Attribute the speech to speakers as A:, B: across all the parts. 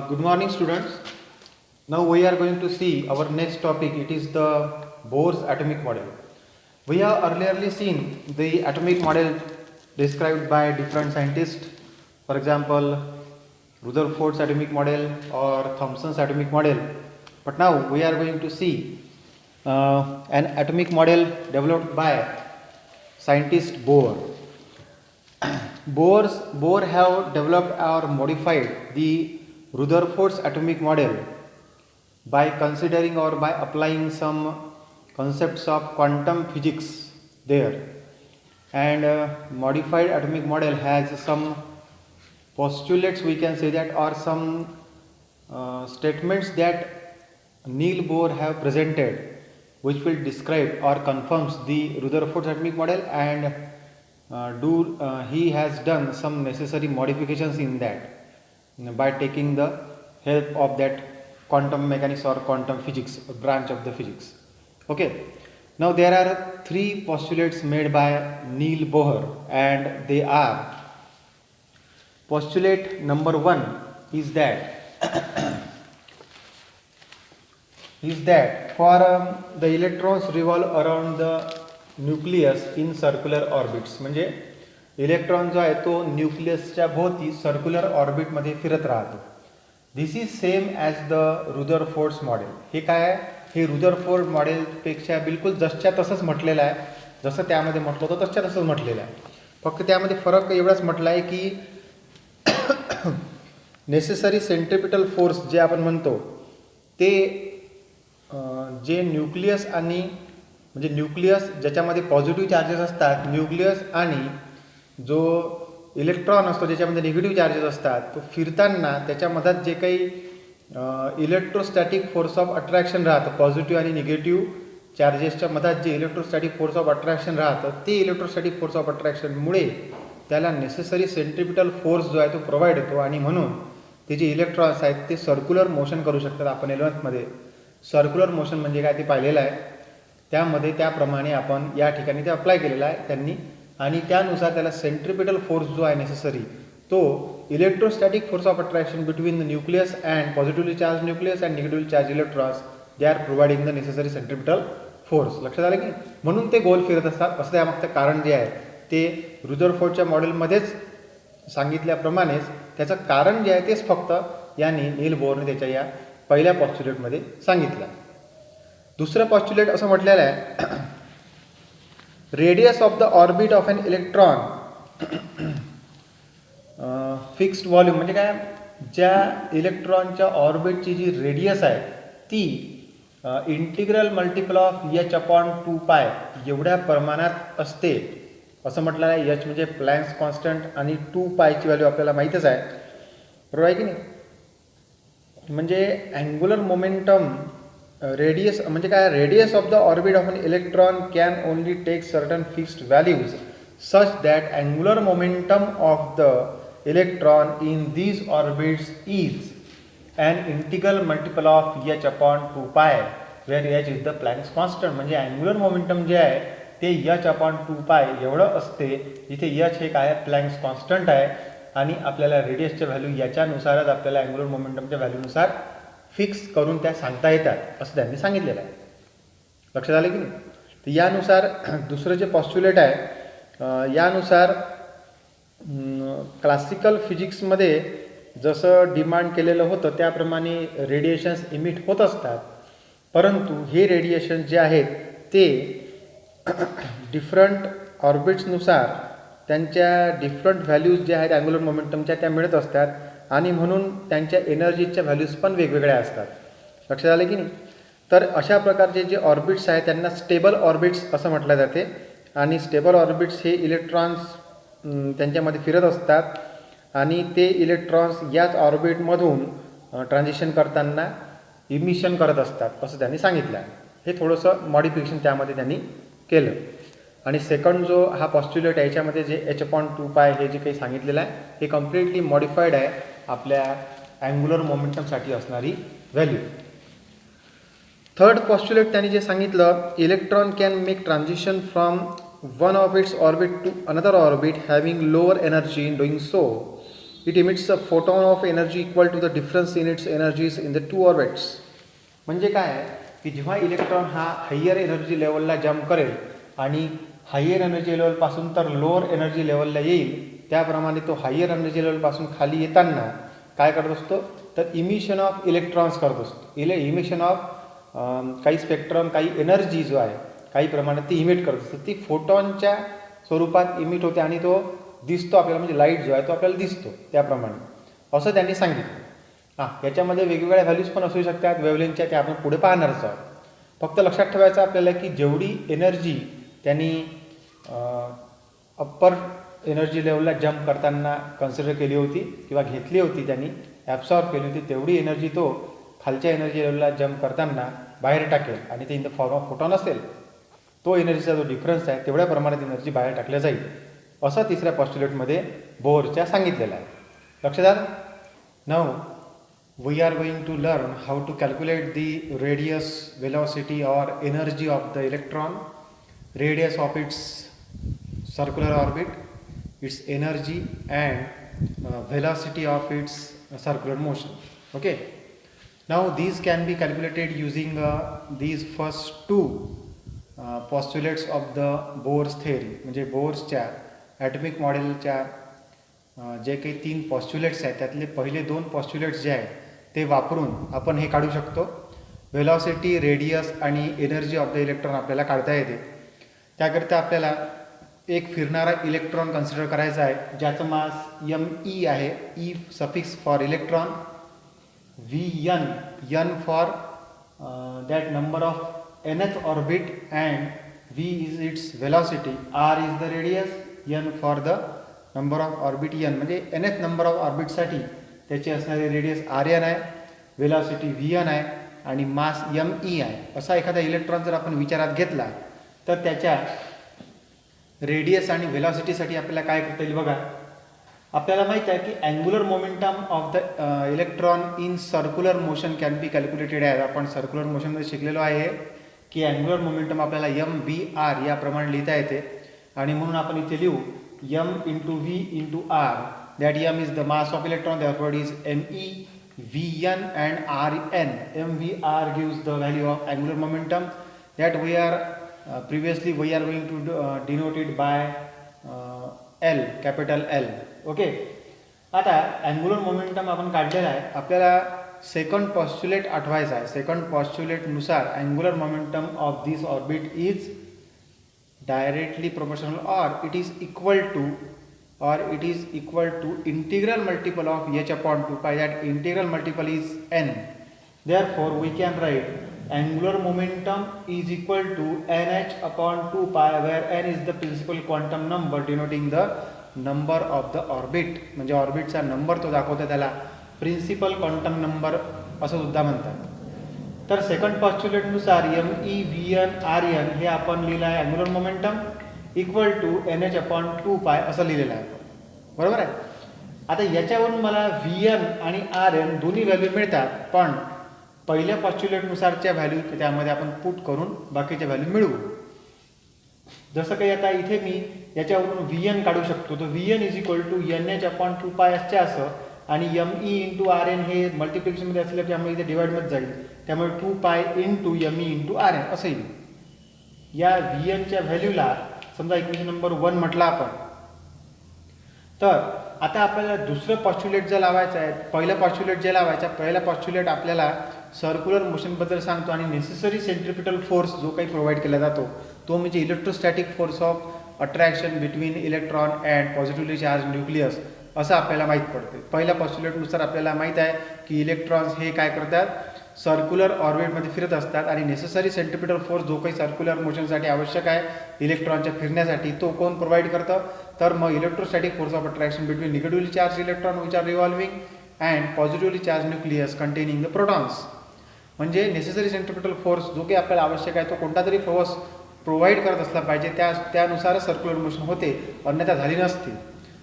A: Good morning, students. Now we are going to see our next topic. It is the Bohr's atomic model. We have earlierly seen the atomic model described by different scientists. For example, Rutherford's atomic model or Thomson's atomic model. But now we are going to see an atomic model developed by scientist Bohr. Bohr have developed or modified the Rutherford's atomic model by considering or by applying some concepts of quantum physics there, and modified atomic model has some postulates, we can say that, or some statements that Niels Bohr have presented, which will describe or confirms the Rutherford's atomic model, and he has done some necessary modifications in that by taking the help of that quantum mechanics or quantum physics branch of the physics. Okay, now there are three postulates made by Niels Bohr, and they are: postulate number one is that for the electrons revolve around the nucleus in circular orbits. म्हणजे electron जो आहे तो न्यूक्लियसच्या भोवती circular ऑर्बिटमध्ये फिरत राहतो. This is same as the Rutherford's model. हे काय आहे? हे रुदरफोर्ड मॉडेलपेक्षा बिलकुल जसच्या तसंच म्हटलेलं आहे. जसं त्यामध्ये म्हटलं होतं तसच्या तसंच म्हटलेलं आहे. फक्त त्यामध्ये फरक एवढाच म्हटला आहे की नेसेसरी सेंट्रिपिटल फोर्स जे आपण म्हणतो ते जे न्यूक्लियस आणि म्हणजे न्यूक्लियस ज्याच्यामध्ये पॉझिटिव्ह चार्जेस असतात, न्यूक्लियस आणि जो इलेक्ट्रॉन असतो ज्याच्यामध्ये निगेटिव्ह चार्जेस असतात, तो फिरताना त्याच्यामध्ये जे काही इलेक्ट्रोस्टॅटिक फोर्स ऑफ अट्रॅक्शन राहतं, पॉझिटिव्ह आणि निगेटिव्ह चार्जेसच्या मधात जे इलेक्ट्रोस्टॅटिक फोर्स ऑफ अट्रॅक्शन राहतं, ते इलेक्ट्रोस्टॅटिक फोर्स ऑफ अट्रॅक्शनमुळे त्याला नेसेसरी सेंट्रिपिटल फोर्स जो आहे तो प्रोव्हाइड होतो, आणि म्हणून ते जे इलेक्ट्रॉन्स आहेत ते सर्क्युलर मोशन करू शकतात. आपण 11th सर्क्युलर मोशन म्हणजे काय ते पाहिलेलं आहे. त्यामध्ये त्याप्रमाणे आपण या ठिकाणी ते अप्लाय केलेलं आहे त्यांनी, आणि त्यानुसार त्याला सेंट्रिपिटल फोर्स जो आहे नेसेसरी तो electrostatic force of attraction between the nucleus and positively charge nucleus and negatively charge electrons, they are providing the necessary centripetal force. लक्षात आलं की? म्हणून ते गोल फिरत असतात. असं त्यामागचं कारण जे आहे ते रुदरफोर्डच्या मॉडेलमध्येच सांगितल्याप्रमाणेच त्याचं कारण जे आहे तेच फक्त यांनी नील बोरने त्याच्या या पहिल्या पॉस्ट्युलेटमध्ये सांगितलं. दुसरं पॉस्ट्युलेट असं म्हटलेलं आहे, radius of the orbit of an electron fixed volume. म्हणजे काय? ज्या इलेक्ट्रॉनच्या ऑर्बिटची जी रेडियस आहे ती इंटिग्रल मल्टिपल ऑफ h/2π एवढ्या प्रमाणात असते असं म्हटलं आहे. h म्हणजे प्लँक्स कॉन्स्टंट आणि 2π ची व्हॅल्यू आपल्याला माहीतच आहे, बरोबर आहे की नाही? म्हणजे अँग्युलर मोमेंटम रेडियस म्हणजे काय? Radius of the orbit of an electron can only take certain fixed values such that angular momentum of the electron in these orbits is an integral multiple of h/2π where h is the Planck's constant. म्हणजे angular momentum जे आहे ते h/2π एवढं असते, जिथे h हे काय? Planck's constant आहे, आणि आपल्याला रेडियसच्या व्हॅल्यू याच्यानुसारच आपल्याला अँग्युलर मोमेंटमच्या व्हॅल्यूनुसार फिक्स करून त्या सांगता येतात असं त्यांनी सांगितलेलं आहे. लक्षात आलं की नाही? तर यानुसार दुसरं जे पॉस्ट्युलेट आहे, यानुसार क्लासिकल फिजिक्समध्ये जसं डिमांड केलेलं होतं त्याप्रमाणे रेडिएशन्स इमिट होत असतात, परंतु हे रेडिएशन जे आहेत ते डिफरंट ऑर्बिट्सनुसार त्यांच्या डिफरंट व्हॅल्यूज ज्या आहेत अँग्युलर मोमेंटमच्या त्या मिळत असतात, आणि म्हणून त्यांच्या एनर्जीच्या व्हॅल्यूज पण वेगवेगळ्या असतात. लक्षात आलं की नाही? तर अशा प्रकारचे जे ऑर्बिट्स आहेत त्यांना स्टेबल ऑर्बिट्स असं म्हटलं जाते, आणि स्टेबल ऑर्बिट्स हे इलेक्ट्रॉन्स त्यांच्यामध्ये फिरत असतात, आणि ते इलेक्ट्रॉन्स याच ऑर्बिटमधून ट्रान्झिशन करताना इमिशन करत असतात असं त्यांनी सांगितलं आहे. हे थोडंसं मॉडिफिकेशन त्यामध्ये त्यांनी केलं. आणि सेकंड जो हा पॉस्ट्युलेट आहे याच्यामध्ये जे h/2π हे जे काही सांगितलेलं आहे हे कम्प्लिटली मॉडिफाईड आहे आपल्या अँग्युलर मोमेंटमसाठी असणारी व्हॅल्यू. थर्ड पॉस्ट्युलेट त्यांनी जे सांगितलं, electron can make transition from one of its orbit to another orbit having lower energy. In doing so it emits a photon of energy equal to the difference in its energies in the two orbits. म्हणजे काय आहे की जेव्हा electron हा higher energy लेवलला jump करेल आणि higher energy लेवलपासून तर लोअर एनर्जी लेवलला येईल, त्याप्रमाणे तो हायर एनर्जी लेवलपासून खाली येताना काय करत असतो, तर इमिशन ऑफ इलेक्ट्रॉन्स करत असतो. इमिशन ऑफ काही स्पेक्ट्रम, काही एनर्जी जो आहे काही प्रमाणात ती इमिट करत असते. ती फोटॉनच्या स्वरूपात इमिट होते आणि तो दिसतो आपल्याला, म्हणजे लाईट जो आहे तो आपल्याला दिसतो त्याप्रमाणे, असं त्यांनी सांगितलं. याच्यामध्ये वेगवेगळ्या व्हॅल्यूज पण असू शकतात वेव्हलेंथच्या, त्या आपण पुढे पाहणारच आहोत. फक्त लक्षात ठेवायचं आपल्याला की जेवढी एनर्जी त्यांनी अप्पर एनर्जी लेवलला जम्प करताना कन्सिडर केली होती किंवा घेतली होती, त्यांनी ॲब्सॉर्ब केली होती, तेवढी एनर्जी तो खालच्या एनर्जी लेवलला जम्प करताना बाहेर टाकेल. आणि ते in the form of photon असेल, तो एनर्जीचा जो डिफरन्स आहे तेवढ्या प्रमाणात एनर्जी बाहेर टाकल्या जाईल, असं तिसऱ्या पॉस्ट्युलेटमध्ये बोहरच्या सांगितलेलं आहे. लक्षात आलं. Now we are going to learn how to calculate the radius, velocity or energy of the electron, radius of its circular orbit, its energy and velocity of its circular motion. Okay, now these can be calculated using these first two postulates of the Bohr's theory. म्हणजे बोर्सच्या atomic मॉडेलच्या जे काही 3 पॉस्ट्युलेट्स आहेत त्यातले पहिले 2 पॉस्ट्युलेट्स जे आहेत ते वापरून आपण हे काढू शकतो. वेलॉसिटी, रेडियस आणि एनर्जी ऑफ द इलेक्ट्रॉन आपल्याला काढता येते. त्याकरिता आपल्याला एक फिरणारा इलेक्ट्रॉन कन्सिडर करायचा आहे ज्याचं मास me आहे. E suffix for electron, Vn, n for that number of nth orbit and v is it's velocity, r is the radius, n for the number of orbit n, म्हणजे nth number of ऑर्बिटसाठी त्याची असणारी radius rn आहे, velocity vn आहे आणि मास me आहे. असा एखादा electron जर आपण विचारात घेतला तर त्याच्या रेडियस आणि वेलॉसिटीसाठी आपल्याला काय करता येईल बघा. आपल्याला माहीत आहे की angular momentum of the electron in circular motion can be calculated आहे. आपण सर्क्युलर मोशनमध्ये शिकलेलो आहे की अँग्युलर मोमेंटम आपल्याला mvr याप्रमाणे लिहिता येते आणि म्हणून आपण इथे लिहू m into v into r, that m is the mass of electron, therefore it is me, vn and rn. mvr gives the value of angular momentum that we are previously we are going to denote it by L, capital L. Okay, आता angular momentum आपण काढलेला आहे. आपल्याला second postulate आठवायचा आहे. Second पॉस्ट्युलेटनुसार angular momentum of this orbit is directly proportional और it is equal to integral multiple of h upon 2pi. that integral multiple is n. therefore we can write angular momentum is equal to nh upon 2pi where n is the principal quantum number denoting the number of the orbit. म्हणजे ऑर्बिटचा number तो दाखवतो, त्याला principal quantum number असं सुद्धा म्हणतात. तर second पॉस्ट्युलेटनुसार me, vn, rn हे आपण लिहिलं आहे angular momentum equal to nh upon 2pi असं लिहिलेलं आहे. बरोबर आहे. आता याच्यावरून मला vn आणि rn दोन्ही व्हॅल्यू मिळतात, पण पहिल्या पॉस्ट्युलेटनुसारच्या व्हॅल्यू त्यामध्ये आपण पुट करून बाकीच्या व्हॅल्यू मिळवू. जसं काही आता इथे मी याच्यावरून vn काढू शकतो, तर vn is equal to nh upon 2pi असते असं, आणि me इंटू rn हे मल्टिप्लिकेशनमध्ये असल्यामुळे त्यामुळे इथे डिवाइडमध्ये जाईल, त्यामुळे 2pi into me into rn असं येईल. या vnच्या व्हॅल्यूला समजा इक्वेशन नंबर 1 म्हटलं आपण, तर आता आपल्याला दुसरं पॉस्ट्युलेट जर लावायचं आहे, पहिलं पॉस्ट्युलेट जे लावायचं, पहिला पॉस्ट्युलेट आपल्याला सर्क्युलर मोशनबद्दल सांगतो आणि नेसेसरी सेंट्रिपिटल फोर्स जो काही प्रोव्हाइड केला जातो तो म्हणजे electrostatic force of attraction between electron and positively charge nucleus असं आपल्याला माहीत पडते. पहिल्या पॉस्ट्युलेटनुसार आपल्याला माहीत आहे की इलेक्ट्रॉन्स हे काय करतात, सर्क्युलर ऑर्बिटमध्ये फिरत असतात आणि नेसेसरी सेंट्रिपिटल फोर्स जो काही सर्क्युलर मोशनसाठी आवश्यक आहे इलेक्ट्रॉनच्या फिरण्यासाठी तो कोण प्रोव्हाइड करतं, तर मग electrostatic force of attraction between negatively charge electron which are revolving and positively charge nucleus containing the protons. म्हणजे नेसेसरी सेंट्रिपिटल फोर्स जो काही आपल्याला आवश्यक आहे तो कोणता तरी फोर्स प्रोव्हाइड करत असला पाहिजे, त्यानुसारच सर्क्युलर मोशन होते, अन्यथा झाली नसते.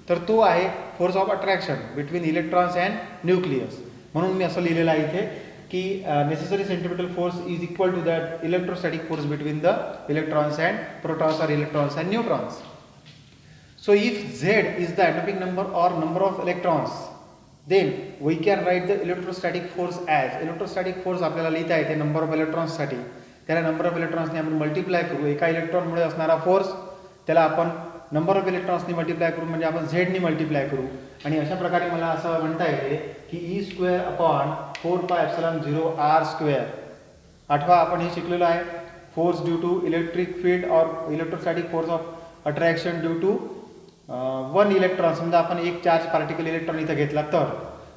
A: तर तो आहे force of attraction between electrons and nucleus. म्हणून मी असं लिहिलेलं आहे इथे की necessary centripetal force is equal to that electrostatic force between the electrons and protons और electrons and neutrons. So if Z is the atomic number or number of electrons, then we can write the electrostatic force as electrostatic force आपल्याला लिहिता येते number of इलेक्ट्रॉन्ससाठी. त्याला number of इलेक्ट्रॉन्सने आपण multiply करू. एका इलेक्ट्रॉनमुळे असणारा force त्याला आपण नंबर ऑफ इलेक्ट्रॉन्सनी मल्टिप्लाय करू म्हणजे आपण झेडनी मल्टिप्लाय करू. आणि अशा प्रकारे मला असं म्हणता येते की E² अपॉन 4πε0r². आठवा आपण हे शिकलेलो आहे force due to electric field और electrostatic force of attraction due to one electron. समजा आपण एक चार्ज पार्टिकल इलेक्ट्रॉन इथं घेतला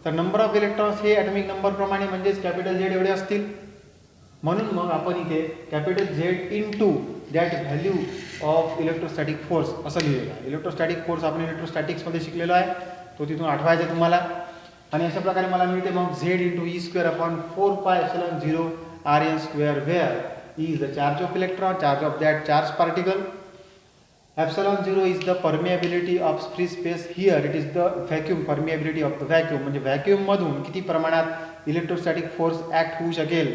A: तर नंबर ऑफ इलेक्ट्रॉन्स हे ॲटॉमिक नंबर प्रमाणे म्हणजेच कॅपिटल झेड एवढे असतील. म्हणून मग आपण इथे capital Z into that value of electrostatic force असं लिहिलेलं आहे. इलेक्ट्रोस्टॅटिक फोर्स आपण इलेक्ट्रोस्टॅटिक्समध्ये शिकलेलो आहे, तो तिथून आठवायचा तुम्हाला. आणि अशा प्रकारे मला मिळते मग Z into E² upon 4πε0r² where is the charge of electron, charge of that charge particle. epsilon 0 is the permeability of free space. Here it is the vacuum permeability of the vacuum. म्हणजे vacuum मधून किती प्रमाणात electrostatic force act होऊ शकेल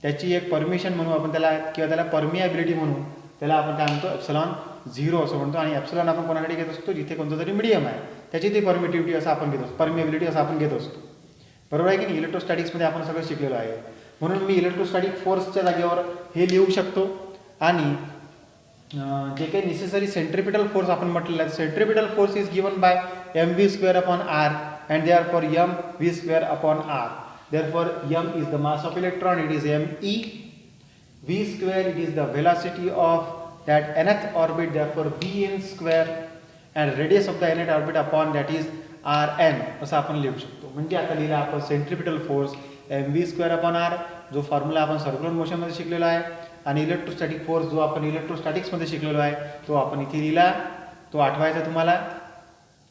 A: त्याची एक permission म्हणू आपण त्याला, किंवा त्याला परमिएबिलिटी म्हणू. त्याला आपण काय म्हणतो एप्सिलॉन 0 असं म्हणतो. आणि एप्सिलॉन आपण कोणाकडे घेत असतो जिथे कोणतं तरी मीडियम आहे त्याची ती परमिटिव्हिटी असं आपण घेत असतो, परमिएबिलिटी असं आपण घेत असतो. बरोबर आहे की नाही. इलेक्ट्रोस्टॅटिक्समध्ये आपण सगळं शिकलेलो आहे. म्हणून मी इलेक्ट्रोस्टॅटिक फोर्सच्या जागेवर हे लिहू शकतो. आणि जे काही नेसेसरी सेंट्रिपिटल फोर्स आपण म्हटलेलं आहे, centripetal force is given bye mv² upon r and therefore mv² upon r. Therefore m is the mass of electron, it is me. v² it is the velocity of that nth orbit, therefore vn², and radius of the nth orbit upon that is rn असं आपण लिहू शकतो. म्हणजे आता लिहिला आपण centripetal force mv² upon r, जो formula आपण सर्क्युलर मोशनमध्ये शिकलेला आहे. आणि इलेक्ट्रोस्टॅटिक फोर्स जो आपण इलेक्ट्रोस्टॅटिक्समध्ये शिकलेलो आहे तो आपण इथे लिहिला, तो आठवायचा तुम्हाला.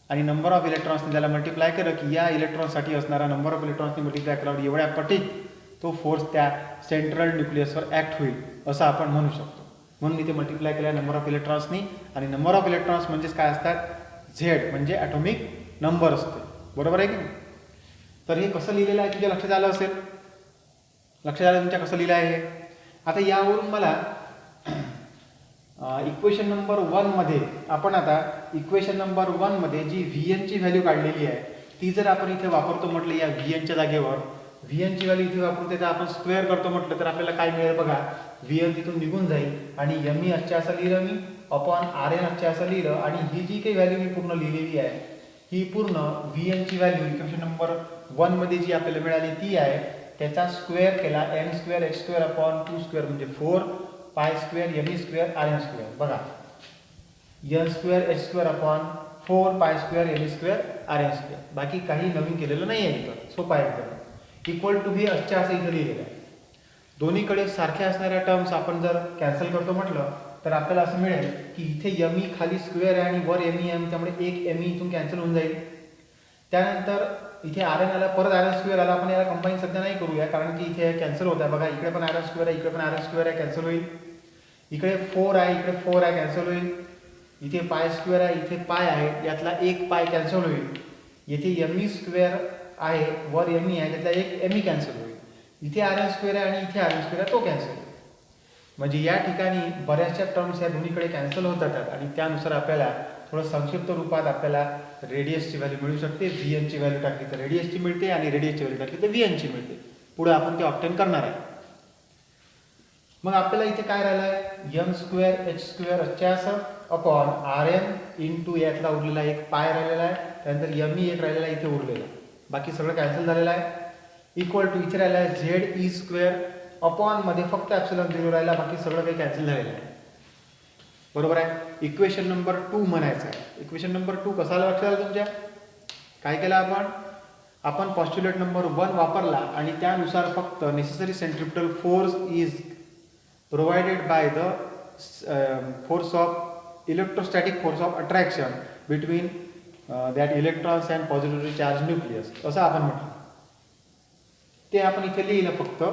A: आणि नंबर ऑफ इलेक्ट्रॉन्सने त्याला मल्टिप्लाय केलं की या इलेक्ट्रॉनसाठी असणारा नंबर ऑफ इलेक्ट्रॉन्सने मल्टिप्लाय केल्यावर एवढ्या पटीत तो फोर्स त्या सेंट्रल न्यूक्लियसवर ॲक्ट होईल असं आपण म्हणू शकतो. म्हणून इथे मल्टिप्लाय केल्या नंबर ऑफ इलेक्ट्रॉन्सनी. आणि नंबर ऑफ इलेक्ट्रॉन्स म्हणजेच काय असतात, झेड म्हणजे ॲटॉमिक नंबर असते. बरोबर आहे की नाही. तर हे कसं लिहिलेलं आहे तुमच्या लक्षात आलं असेल. लक्षात आलं तुमच्या कसं लिहिलं आहे हे. आता यावरून मला इक्वेशन नंबर 1 मध्ये आपण आता इक्वेशन नंबर 1 मध्ये जी Vn ची व्हॅल्यू काढलेली आहे ती जर आपण इथे वापरतो म्हटलं या Vn च्या जागेवर, Vn ची व्हॅल्यू इथे वापरून त्याचा आपण स्क्वेअर करतो म्हटलं तर आपल्याला काय मिळेल बघा. Vn तिथून निघून जाईल आणि me अच्छे असं लिहिलं मी अपॉन Rn अच्छे असं लिहिलं. आणि ही जी काही व्हॅल्यू मी पूर्ण लिहिलेली आहे ही पूर्ण Vn ची व्हॅल्यू इक्वेशन नंबर 1 मध्ये जी आपल्याला मिळाली ती आहे, त्याचा स्क्वेअर केला m² h² अपॉन 2² म्हणजे 4π² me² rn². बघा n² h² upon 4π² me² rn². बाकी काही नवीन केलेलं नाही आहे इथं, सोपं आहे एकदम. इक्वल टू हे अच्छा असं इथं लिहिलेलं आहे. दोन्हीकडे सारख्या असणाऱ्या टर्म्स आपण जर कॅन्सल करतो म्हटलं तर आपल्याला असं मिळेल की इथे me खाली स्क्वेअर आहे आणि वर me, त्यामुळे एक me इथून कॅन्सल होऊन जाईल. त्यानंतर इथे rn आला, परत rn² आला. आपण याला कंबाईन सध्या नाही करूया कारण की इथे कॅन्सल होत आहे. बघा इकडे पण rn² आहे, इकडे पण rn² आहे, कॅन्सल होईल. इकडे 4 आहे, इकडे 4 आहे, कॅन्सल होईल. इथे π² आहे, इथे π आहे, यातला एक π कॅन्सल होईल. येथे me² आहे, वर me आहे, त्यातला एक me कॅन्सल होईल. इथे rn² आहे आणि इथे rn² आहे, तो कॅन्सल होईल. म्हणजे या ठिकाणी बऱ्याचशा टर्म्स या दोन्हीकडे कॅन्सल होत जातात आणि त्यानुसार आपल्याला थोडं संक्षिप्त रूपात आपल्याला रेडियसची व्हॅल्यू मिळू शकते. Vn ची व्हॅल्यू टाकली तर रेडियसची मिळते आणि रेडियसची व्हॅल्यू टाकली तर Vn ची मिळते. पुढे आपण ते ऑब्टेन करणार आहे. मग आपल्याला इथे काय राहिलं आहे, m² h² अच्छा असं अपॉन Rn इंटू यातला उरलेला एक पाय राहिलेला आहे, त्यानंतर me एक राहिलेला आहे इथे उरलेला, बाकी सगळं कॅन्सल झालेलं आहे. इक्वल टू इथे राहिला आहे ZE² अपॉन मध्ये फक्त एप्सिलॉन 0 राहिला, बाकी सगळं काही कॅन्सल झालेलं आहे. बरोबर आहे. इक्वेशन नंबर 2 म्हणायचं आहे. इक्वेशन नंबर 2 कसा लक्षात आलं तुमच्या. काय केलं आपण पॉस्ट्युलेट नंबर 1 वापरला आणि त्यानुसार फक्त necessary centripetal force is provided by the force of electrostatic force of attraction between that electrons and positively charge nucleus असं आपण म्हटलं. ते आपण इथे लिहिलं फक्त.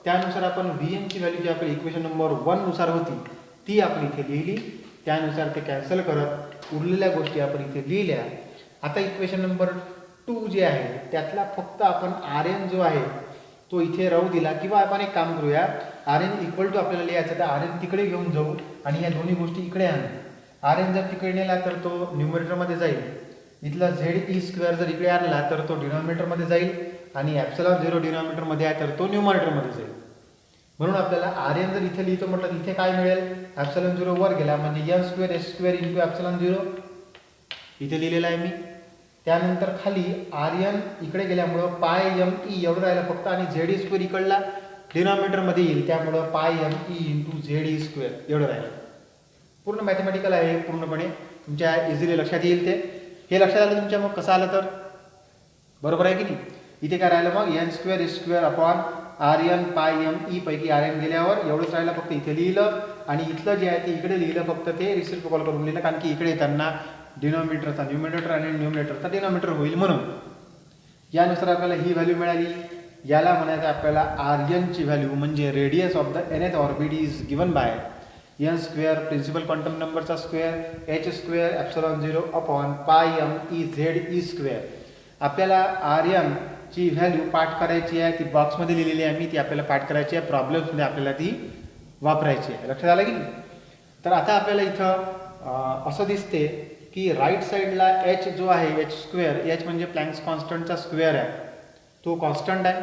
A: त्यानुसार आपण Vn ची व्हॅल्यू जी आपली इक्वेशन नंबर 1 नुसार होती ती आपण इथे लिहिली. त्यानुसार ते कॅन्सल करत उरलेल्या गोष्टी आपण इथे लिहिल्या. आता इक्वेशन नंबर 2 जे आहे त्यातला फक्त आपण Rn जो आहे तो इथे राहू दिला, किंवा आपण एक काम करूया, आर एन इक्वल टू आपल्याला लिहायचं तर आर एन तिकडे घेऊन जाऊ आणि या दोन्ही गोष्टी इकडे आणू. आर एन जर तिकडे नेला तर तो न्यूमरेटरमध्ये जाईल, इथला झेड ई स्क्वेअर जर इकडे आणला तर तो डिनॉमिनेटरमध्ये जाईल, आणि ॲप्सिलॉन 0 डिनॉमिनेटरमध्ये आहे तर तो न्यूमरेटरमध्ये जाईल. म्हणून आपल्याला आर एन जर इथे लिहितो म्हटलं इथे काय मिळेल, ॲप्सिलॉन 0 वर गेला म्हणजे n square S square into epsilon 0 इथे लिहिलेलं आहे मी. त्यानंतर खाली आर एन इकडे गेल्यामुळं पाय एम ई एवढं राहिलं फक्त, आणि झेड ई स्क्वेअर इकडला डिनॉमिनेटरमध्ये येईल त्यामुळं pi M E into Z E square एवढं राहिलं. पूर्ण मॅथमॅटिकल आहे, पूर्णपणे तुमच्या इझिली लक्षात येईल ते. हे लक्षात आलं तुमच्या, मग कसं आलं तर बरोबर आहे की नाही. इथे काय राहिलं मग N square S square upon R N pi M E पैकी आर एन गेल्यावर एवढंच राहिलं फक्त इथे लिहिलं, आणि इथलं जे आहे ते इकडे लिहिलं, फक्त ते रिसिप्रोकल करून लिहिलं, कारण की इकडे त्यांना डिनॉमिनेटरचा न्यूमरेटर आणि न्यूमरेटरचा डिनॉमिनेटर होईल म्हणून. यानुसार आपल्याला ही व्हॅल्यू मिळाली. याला म्हणायचं आपल्याला आर एनची व्हॅल्यू म्हणजे radius of the nth orbit is given by n square principal quantum नंबरचा square H square epsilon 0 upon pi M e Z E square. आपल्याला आर एन ची व्हॅल्यू पाठ करायची आहे, ती बॉक्समध्ये लिहिलेली आहे मी, ती आपल्याला पाठ करायची आहे, प्रॉब्लेम्समध्ये आपल्याला ती वापरायची आहे. लक्षात आलं की नाही. तर आता आपल्याला इथं असं दिसते की राईट साईडला एच जो आहे एच स्क्वेअर, एच म्हणजे प्लँक्स कॉन्स्टंटचा स्क्वेअर आहे, तो कॉन्स्टंट आहे.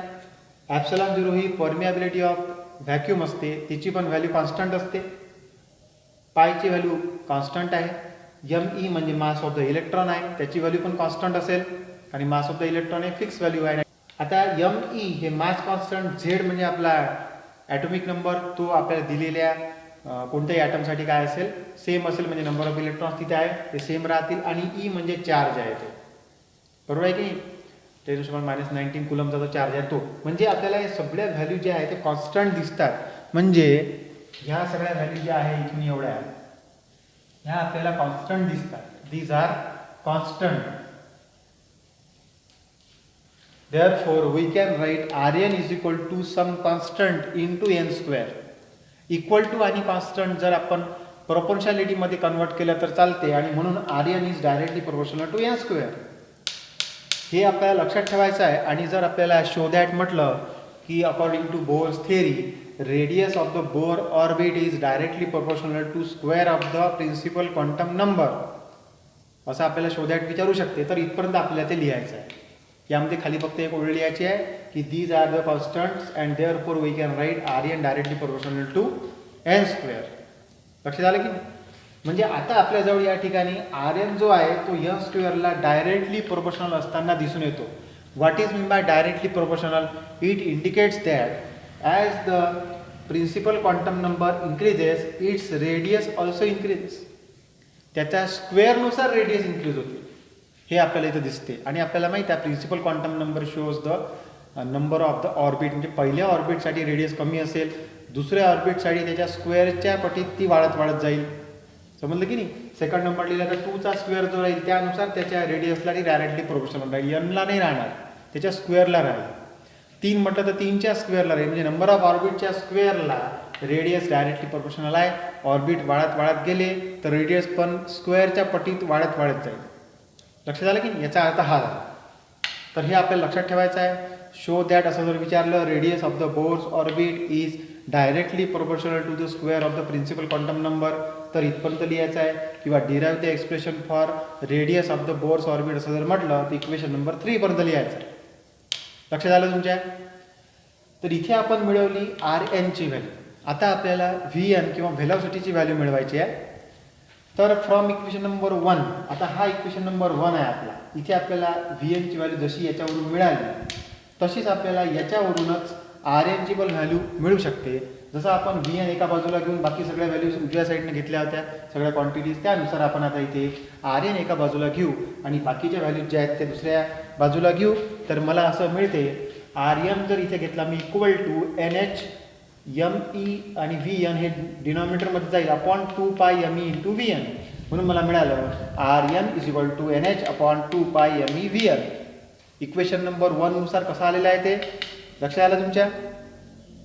A: ॲप्सिलॉन 0 ही परमिएबिलिटी ऑफ व्हॅक्यूम असते, तिची पण व्हॅल्यू कॉन्स्टंट असते. पायची व्हॅल्यू कॉन्स्टंट आहे. एम ई म्हणजे मास ऑफ द इलेक्ट्रॉन आहे, त्याची व्हॅल्यू पण कॉन्स्टंट असेल, आणि मास ऑफ द इलेक्ट्रॉन हे फिक्स व्हॅल्यू आहे. आता एम ई हे मास कॉन्स्टंट, झेड म्हणजे आपला ॲटॉमिक नंबर, तो आपल्याला दिलेल्या कोणत्याही ॲटमसाठी काय असेल सेम असेल, म्हणजे नंबर ऑफ इलेक्ट्रॉन्स तिथे आहे ते सेम राहतील, आणि ई म्हणजे चार्ज आहे तो, बरोबर आहे की 10⁻⁻19 कुलमचा जो चार्ज आहे तो. म्हणजे आपल्याला हे सगळ्या व्हॅल्यू जे आहे ते कॉन्स्टंट दिसतात. म्हणजे ह्या सगळ्या व्हॅल्यू ज्या आहे इथून एवढ्या ह्या आपल्याला कॉन्स्टंट दिसतात. These are constant. Therefore, we can write Rn is equal to some constant into n square. Equal to आणि कॉन्स्टंट जर आपण प्रोपोर्शनॅलिटी मध्ये कन्वर्ट केलं तर चालते, आणि म्हणून Rn is directly proportional to n square. हे आपल्याला लक्षात ठेवायचं आहे. आणि जर आपल्याला शो दॅट म्हटलं की according to Bohr's theory radius of the Bohr orbit is directly proportional to square of the principal quantum number, असं आपल्याला शो दॅट विचारू शकते. तर इथपर्यंत आपल्याला ते लिहायचं आहे. यामध्ये खाली फक्त एक ओळ लिहायची आहे की these are the constants and therefore we can write Rn directly proportional to n square. लक्षात आलं की. म्हणजे आता आपल्याजवळ या ठिकाणी Rn जो आहे तो n स्क्वेअरला डायरेक्टली प्रोपोर्शनल असताना दिसून येतो. What is mean by directly proportional? It indicates that as the principal quantum number increases its radius also increases. त्याच्या स्क्वेअरनुसार रेडियस इन्क्रीज होते, हे आपल्याला इथं दिसते. आणि आपल्याला माहिती आहे principal quantum number shows the number of the orbit. म्हणजे पहिल्या ऑर्बिटसाठी रेडियस कमी असेल, दुसऱ्या ऑर्बिटसाठी त्याच्या स्क्वेअरच्या पटीत ती वाढत जाईल. समजलं की नाही. सेकंड नंबर लिहिला तर 2चा स्क्वेअर जो राहील त्यानुसार त्याच्या रेडियसला डायरेक्टली प्रोपोर्शनल राहील. एनला नाही राहणार, त्याच्या स्क्वेअरला राहील. 3 म्हटलं तर 3च्या स्क्वेअरला राहील. म्हणजे नंबर ऑफ ऑर्बिटच्या स्क्वेअरला रेडियस डायरेक्टली प्रोपोर्शनल आहे. ऑर्बिट वाढत गेले तर रेडियस पण स्क्वेअरच्या पटीत वाढत जाईल. लक्षात आलं की. याचा अर्थ हा झाला. तर हे आपल्याला लक्षात ठेवायचं आहे. शो दॅट असं जर विचारलं radius of the Bohr's orbit is directly proportional to the square of the principal quantum number, तर इथपर्यंत लिहायचं आहे. किंवा derive the expression for radius of the Bohr's orbit असं जर म्हटलं तर इक्वेशन नंबर 3 पर्यंत लिहायचं आहे. लक्षात आलं तुमच्या. तर इथे आपण मिळवली Rn ची व्हॅल्यू. आता आपल्याला Vn किंवा व्हेलॉसिटीची व्हॅल्यू मिळवायची आहे. तर फ्रॉम इक्वेशन नंबर 1, आता हा इक्वेशन नंबर 1 आहे आपला. इथे आपल्याला Vn ची व्हॅल्यू जशी याच्यावरून मिळाली तशीच आपल्याला याच्यावरूनच Rn ची पण व्हॅल्यू मिळू शकते. जसं आपण Vn एका बाजूला घेऊन बाकी सगळ्या व्हॅल्यूज उजव्या साईडने घेतल्या होत्या सगळ्या क्वांटिटीज, त्यानुसार आपण आता इथे Rn एका बाजूला घेऊ आणि बाकीच्या व्हॅल्यूज ज्या आहेत त्या दुसऱ्या बाजूला घेऊ. तर मला असं मिळते Rn जर इथे घेतला मी इक्वल टू NH ME आणि Vn हे डिनॉमिनेटरमध्ये जाईल अपॉन 2πme इंटू Vn. म्हणून मला मिळालं Rn is equal to NH upon 2πme Vn. Equation number 1 नुसार कसं आलेलं आहे ते लक्षात आलं तुमच्या.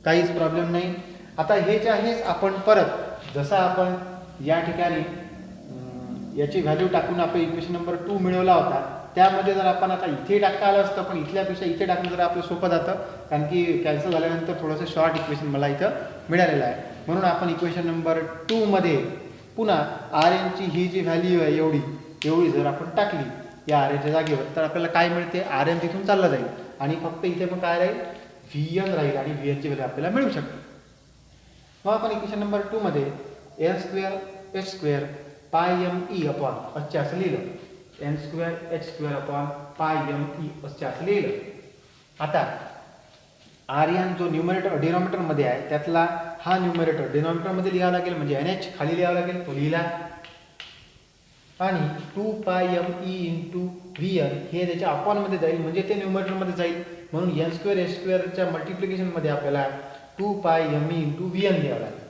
A: काहीच प्रॉब्लेम नाही. आता हेच आहेच आपण परत जसं आपण या ठिकाणी याची व्हॅल्यू टाकून आपण इक्वेशन नंबर 2 मिळवला होता त्यामध्ये जर आपण आता इथे टाकता आलं असतं, पण इथल्यापेक्षा इथे टाकणं जर आपलं सोपं जातं, कारण की कॅन्सल झाल्यानंतर थोडंसं शॉर्ट इक्वेशन मला इथं मिळालेलं आहे. म्हणून आपण इक्वेशन नंबर 2 मध्ये पुन्हा आर एनची ही जी व्हॅल्यू आहे एवढी जर आपण टाकली या आर एनच्या जागेवर, तर आपल्याला काय मिळते, आर एन तिथून चाललं जाईल आणि फक्त इथे पण काय राहील, व्ही एन राहील आणि व्ही एनची व्हॅल्यू आपल्याला मिळू शकते. मग आपण इक्वेशन नंबर 2 मध्ये N square H square pi M E upon अच्छे असं लिहिलं, N square H square upon pi M E अच्छे असं लिहिलं. आता आर एन जो न्यूमरेटर डिनॉमिनेटरमध्ये आहे त्यातला हा न्यूमरेटर डिनॉमिनेटरमध्ये लिहावा लागेल, म्हणजे एन एच खाली लिहावा लागेल, तो लिहिला. आणि 2 pi M E into V N हे त्याच्या अपॉनमध्ये जाईल, म्हणजे ते न्यूमरेटरमध्ये जाईल. म्हणून एन स्क्वेअर एच स्क्वेअरच्या मल्टिप्लिकेशनमध्ये आपल्याला 2 pi M E into V N लिहावं लागेल.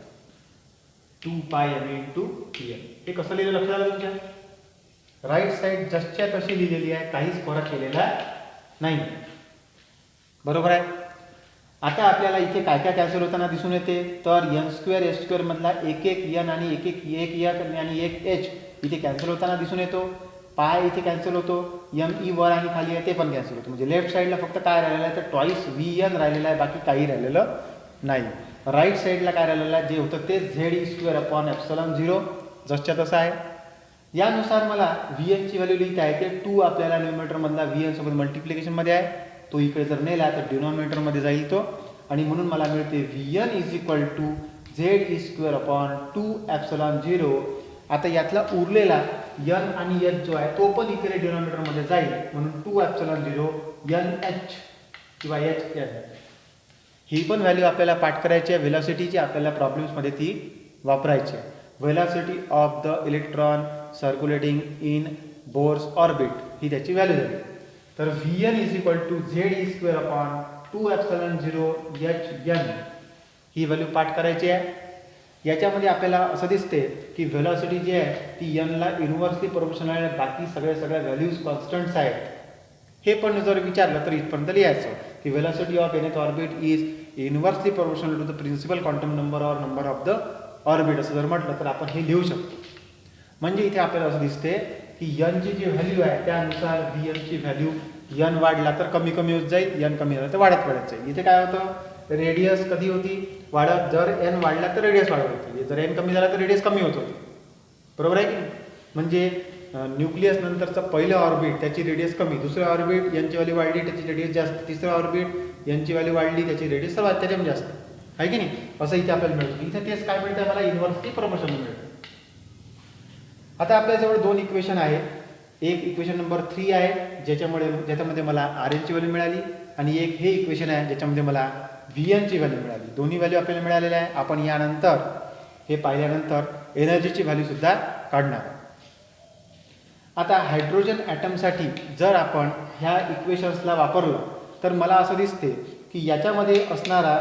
A: 2 pi M E into V N हे कसं लिहिलं लक्षात आलं तुमच्या? राईट साईड जसच्या तशी लिहिलेली आहे, काहीच फरक केलेला नाही, बरोबर आहे. आता आपल्याला इथे काय काय कॅन्सल होताना दिसून येते, तर एन स्क्वेअर एच स्क्वेअर मधला एक एन आणि एक आणि एक एच इथे कॅन्सल होताना दिसून येतो. पाय इथे कॅन्सल होतो, एम ई वर आणि खाली आहे ते पण कॅन्सल होतं. म्हणजे लेफ्ट साईडला फक्त काय राहिलेलं आहे, तर ट्वाईस व्ही एन राहिलेलं आहे, बाकी काही राहिलेलं नाही. राईट साईडला काय राहिलेलं आहे, जे होतं ते Z E square upon epsilon 0 जसच्या तसं आहे. यानुसार मला व्ही एनची व्हॅल्यू लिहिता आहे ते 2 आपल्याला न्यूमरेटरमधला व्ही एन सोबत मल्टिप्लिकेशनमध्ये आहे, तो इकडे जर नेला तर डिनॉमिनेटरमध्ये जाईल तो, आणि म्हणून मला मिळते V N is equal to Z E square upon 2 epsilon 0. आता यातला उरलेला एन आणि एच जो आहे तो पण इकडे डिनॉमिनेटरमध्ये जाईल, म्हणून 2 एप्सिलॉन 0 एन एच किंवा एच एन. ही पण व्हॅल्यू आपल्याला पाठ करायची आहे, व्हेलॉसिटीची आपल्याला प्रॉब्लेम्समध्ये ती वापरायची आहे. Velocity of the electron circulating in Bohr's orbit ही त्याची व्हॅल्यू झाली. तर V N is equal to Z E square upon 2 epsilon 0 H n ही व्हॅल्यू पाठ करायची आहे. याच्यामध्ये आपल्याला असं दिसते की व्हेलॉसिटी जी आहे ती एनला इन्व्हर्सली प्रोपोर्शनल आहे, बाकी सगळ्या व्हॅल्यूज कॉन्स्टंट्स आहेत. हे पण जर विचारलं तर इथपर्यंत लिहायचं की velocity of nth orbit is inversely proportional to the principal quantum number or number of the orbit असं जर म्हटलं तर आपण हे लिहू शकतो. म्हणजे इथे आपल्याला असं दिसते की एनची जी व्हॅल्यू आहे त्यानुसार व्ही एनची व्हॅल्यू एन वाढला तर कमी होत जाईल, एन कमी झाला तर वाढत जाईल. इथे काय होतं, रेडियस कधी होती वाढत, जर एन वाढला तर रेडियस वाढत होती, जर एन कमी झाला तर रेडियस कमी होत होती, बरोबर आहे की. म्हणजे न्यूक्लियस नंतरचं पहिलं ऑर्बिट त्याची रेडियस कमी, दुसरं ऑर्बिट यांची व्हॅल्यू वाढली त्याची रेडियस जास्त, तिसरं ऑर्बिट यांची व्हॅल्यू वाढली त्याची रेडियस सर्वात त्याच्यामध्ये जास्त आहे की नाही, असं इथे आपल्याला मिळतं. इथे तेच काय मिळतं, मला इन्व्हर्सली प्रोपोर्शनल मिळतं. आता आपल्याजवळ 2 इक्वेशन आहे. एक इक्वेशन नंबर 3 आहे ज्याच्यामध्ये मला आर एनची व्हॅल्यू मिळाली, आणि एक हे इक्वेशन आहे ज्याच्यामध्ये मला व्ही एनची व्हॅल्यू मिळाली. दोन्ही व्हॅल्यू आपल्याला मिळालेल्या आहे. आपण यानंतर हे पाहिल्यानंतर एनर्जीची व्हॅल्यू सुद्धा काढणार. आता हायड्रोजन ॲटमसाठी जर आपण ह्या इक्वेशन्सला वापरलं तर मला असं दिसते की याच्यामध्ये असणारा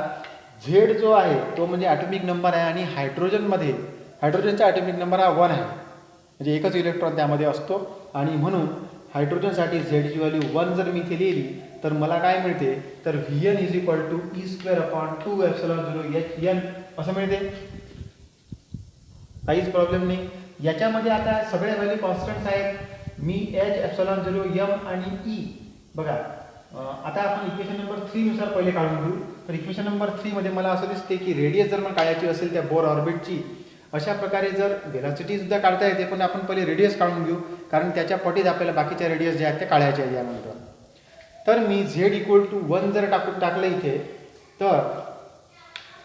A: झेड जो आहे तो म्हणजे ॲटॉमिक नंबर आहे, आणि हायड्रोजनचा ॲटॉमिक नंबर हा 1 आहे, म्हणजे एकच इलेक्ट्रॉन त्यामध्ये असतो. आणि म्हणून हायड्रोजनसाठी झेडची व्हॅल्यू 1 जर मी इथे लिहिली तर मला काय मिळते, तर V N is equal to E square upon 2 epsilon 0 H N असं मिळते. काहीच प्रॉब्लेम नाही. याच्यामध्ये आता सगळ्या व्हॅल्यू कॉन्स्टंट्स आहेत. मी एच एप्सिलॉन 0 एम आणि ई बघा. आता आपण इक्वेशन नंबर 3 नुसार पहिले काढून घेऊ. तर इक्वेशन नंबर 3 मध्ये मला असं दिसते की रेडियस जर मला काढायची असेल त्या बोर ऑर्बिटची, अशा प्रकारे जर व्हेलॉसिटी सुद्धा काढता येते, पण आपण पहिले रेडियस काढून घेऊ, कारण त्याच्या पटीत आपल्याला बाकीच्या रेडियस जे आहेत ते काढायचे आहेत यानंतर. तर मी झेड इक्वल टू 1 जर टाकलं इथे, तर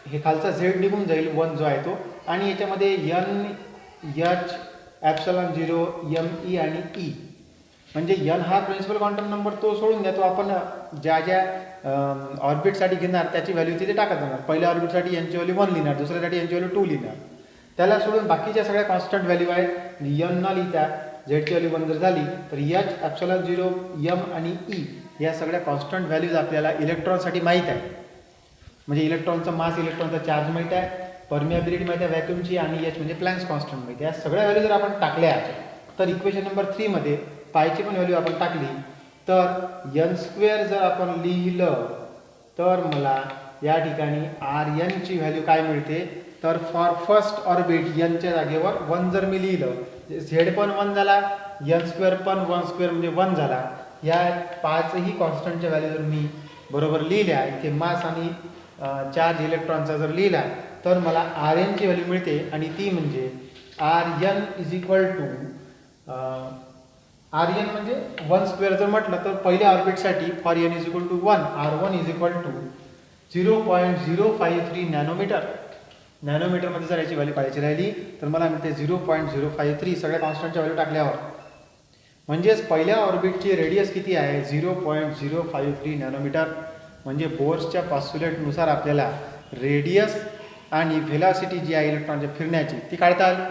A: हे खालचा झेड निघून जाईल 1 जो आहे तो, आणि याच्यामध्ये N H epsilon 0 M E आणि ई, म्हणजे एन हा प्रिन्सिपल क्वांटम नंबर तो सोडून द्या, तो आपण ज्या ऑर्बिटसाठी घेणार त्याची व्हॅल्यू तिथे टाकत जाणार. पहिल्या ऑर्बिटसाठी यांची व्हॅल्यू 1 लिहिणार, दुसऱ्यासाठी यांची व्हॅल्यू 2 लिहिणार. त्याला सोडून बाकीच्या सगळ्या कॉन्स्टंट व्हॅल्यू आहेत. एन न लिहिता झेडची व्हॅल्यू 1 जर झाली तर एच एप्सिलॉन 0 एम आणि ई या सगळ्या कॉन्स्टंट व्हॅल्यूज आपल्याला इलेक्ट्रॉनसाठी माहीत आहे. म्हणजे इलेक्ट्रॉनचा मास, इलेक्ट्रॉनचा चार्ज माहीत आहे, परमिएबिलिटी माहीत आहे व्हॅक्यूमची, आणि एच म्हणजे प्लॅंक्स कॉन्स्टंट माहीत आहे. या सगळ्या व्हॅल्यू जर आपण टाकल्या तर इक्वेशन नंबर 3 मध्ये पायची पण व्हॅल्यू आपण टाकली, तर एन स्क्वेअर जर आपण लिहिलं तर मला या ठिकाणी आर एनची व्हॅल्यू काय मिळते, तर फॉर फर्स्ट ऑर्बिट एनच्या जागेवर 1 जर मी लिहिलं झेड पण 1 झाला, एन स्क्वेअर पण 1 स्क्वेअर म्हणजे 1 झाला. या पाचही कॉन्स्टंटच्या व्हॅल्यू जर मी बरोबर लिहिल्या, इथे मास आणि चार्ज इलेक्ट्रॉनचा जर लिहिला, तर मला आर एनची व्हॅल्यू मिळते आणि ती म्हणजे r n is equal to r n म्हणजे 1 स्क्वेअर जर म्हटलं तर पहिल्या ऑर्बिटसाठी for N is equal to 1, R1 इज इक्वल टू 0.053 नॅनोमीटर. नॅनोमीटरमध्ये जर याची व्हॅल्यू काढायची राहिली तर मला मिळते 0.053 सगळ्या कॉन्स्टंटच्या व्हॅल्यू टाकल्यावर. म्हणजेच पहिल्या ऑर्बिटची रेडियस किती आहे 0.053 नॅनोमीटर. म्हणजे बोर्सच्या पॉस्ट्युलेटनुसार आपल्याला रेडियस आणि व्हेलॉसिटी जी आहे इलेक्ट्रॉनच्या फिरण्याची ती काढता आली.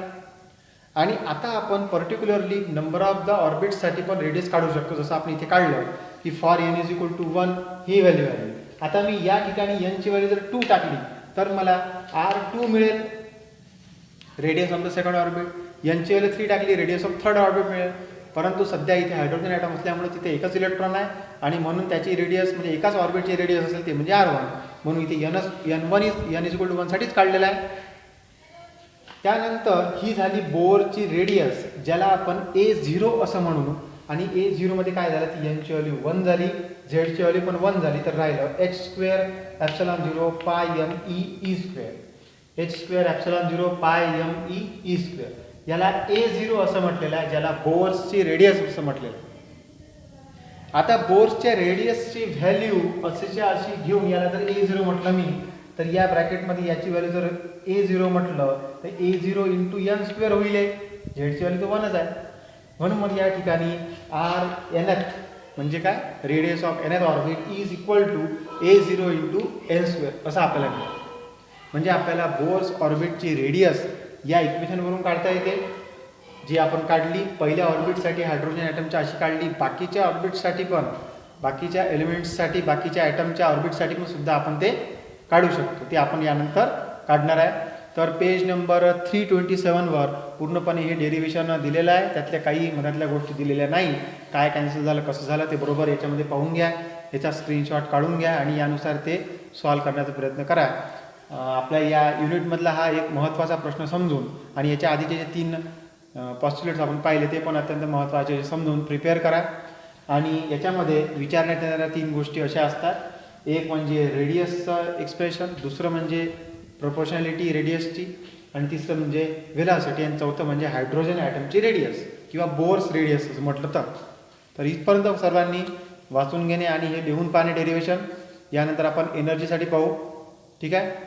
A: आणि आता आपण पर्टिक्युलरली नंबर ऑफ द ऑर्बिट्ससाठी पण रेडियस काढू शकतो. जसं आपण इथे काढलं की for N is equal to 1 ही व्हॅल्यू आहे. आता मी या ठिकाणी एनची व्हॅल्यू जर 2 टाकली तर मला R2 मिळेल, radius of the second orbit. एनची व्हॅल्यू 3 टाकली, रेडियस ऑफ थर्ड ऑर्बिट मिळेल. परंतु सध्या इथे हायड्रोजन ॲटम असल्यामुळे तिथे एकच इलेक्ट्रॉन आहे आणि म्हणून त्याची रेडियस म्हणजे एकाच ऑर्बिटची रेडियस असेल ते म्हणजे R1. म्हणून इथे एन इज इक्वल टू 1 साठीच काढलेला आहे. त्यानंतर ही झाली बोरची रेडियस, ज्याला आपण A0 असं म्हणू. आणि A0 मध्ये काय झालं ती एनची व्हॅल्यू 1 झाली, झेडची व्हॅल्यू पण 1 झाली. तर राहिलं h स्क्वेअर एप्सिलॉन 0 पाय m e square. h square epsilon 0 पाय m e स्क्वेअर. याला A0 असं म्हटलेलं आहे, ज्याला बोर्सची रेडियस असं म्हटलेलं आहे. आता बोर्सच्या रेडियसची व्हॅल्यू अशी घेऊन याला जर A0 म्हटलं मी, तर या ब्रॅकेटमध्ये याची व्हॅल्यू जर A0 म्हटलं तर A0 इंटू एन स्क्वेअर होईल. झेडची व्हॅल्यू तर 1च आहे. म्हणून मग या ठिकाणी आर एन एथ म्हणजे काय radius of nth orbit is equal to A0 into N square असं आपल्याला मिळेल. म्हणजे आपल्याला बोर्स ऑर्बिटची रेडियस या इक्वेशनवरून काढता येते, जी आपण काढली पहिल्या ऑर्बिटसाठी हायड्रोजन ॲटमच्या अशी काढली. बाकीच्या ऑर्बिटसाठी पण, बाकीच्या एलिमेंट्ससाठी, बाकीच्या ॲटमच्या ऑर्बिटसाठी पण सुद्धा आपण ते काढू शकतो. ते आपण यानंतर काढणार आहे. तर पेज नंबर 327 पूर्णपणे हे डेरिव्हेशन दिलेलं आहे. त्यातल्या काही मधातल्या गोष्टी दिलेल्या नाही. काय कॅन्सल झालं, कसं झालं ते बरोबर याच्यामध्ये पाहून घ्या, याचा स्क्रीनशॉट काढून घ्या आणि यानुसार ते सॉल्व करण्याचा प्रयत्न करा. आपल्या या युनिटमधला हा एक महत्त्वाचा प्रश्न समजून आणि याच्या आधीचे जे 3 पॉस्ट्युलेट्स आपण पाहिले ते पण अत्यंत महत्त्वाचे समजून प्रिपेअर करा. आणि याच्यामध्ये विचारण्यात येणाऱ्या 3 गोष्टी अशा असतात. एक म्हणजे रेडियसचं एक्सप्रेशन, दुसरं म्हणजे प्रोपोर्शनॅलिटी रेडियसची आणि तिसरं म्हणजे व्हेलॉसिटी आणि चौथं म्हणजे हायड्रोजन ॲटमची रेडियस किंवा बोर्स रेडियस असं म्हटलं तर इथपर्यंत सर्वांनी वाचून घेणे आणि हे लिहून पाहणे डेरिव्हेशन. यानंतर आपण एनर्जीसाठी पाहू. ठीक आहे.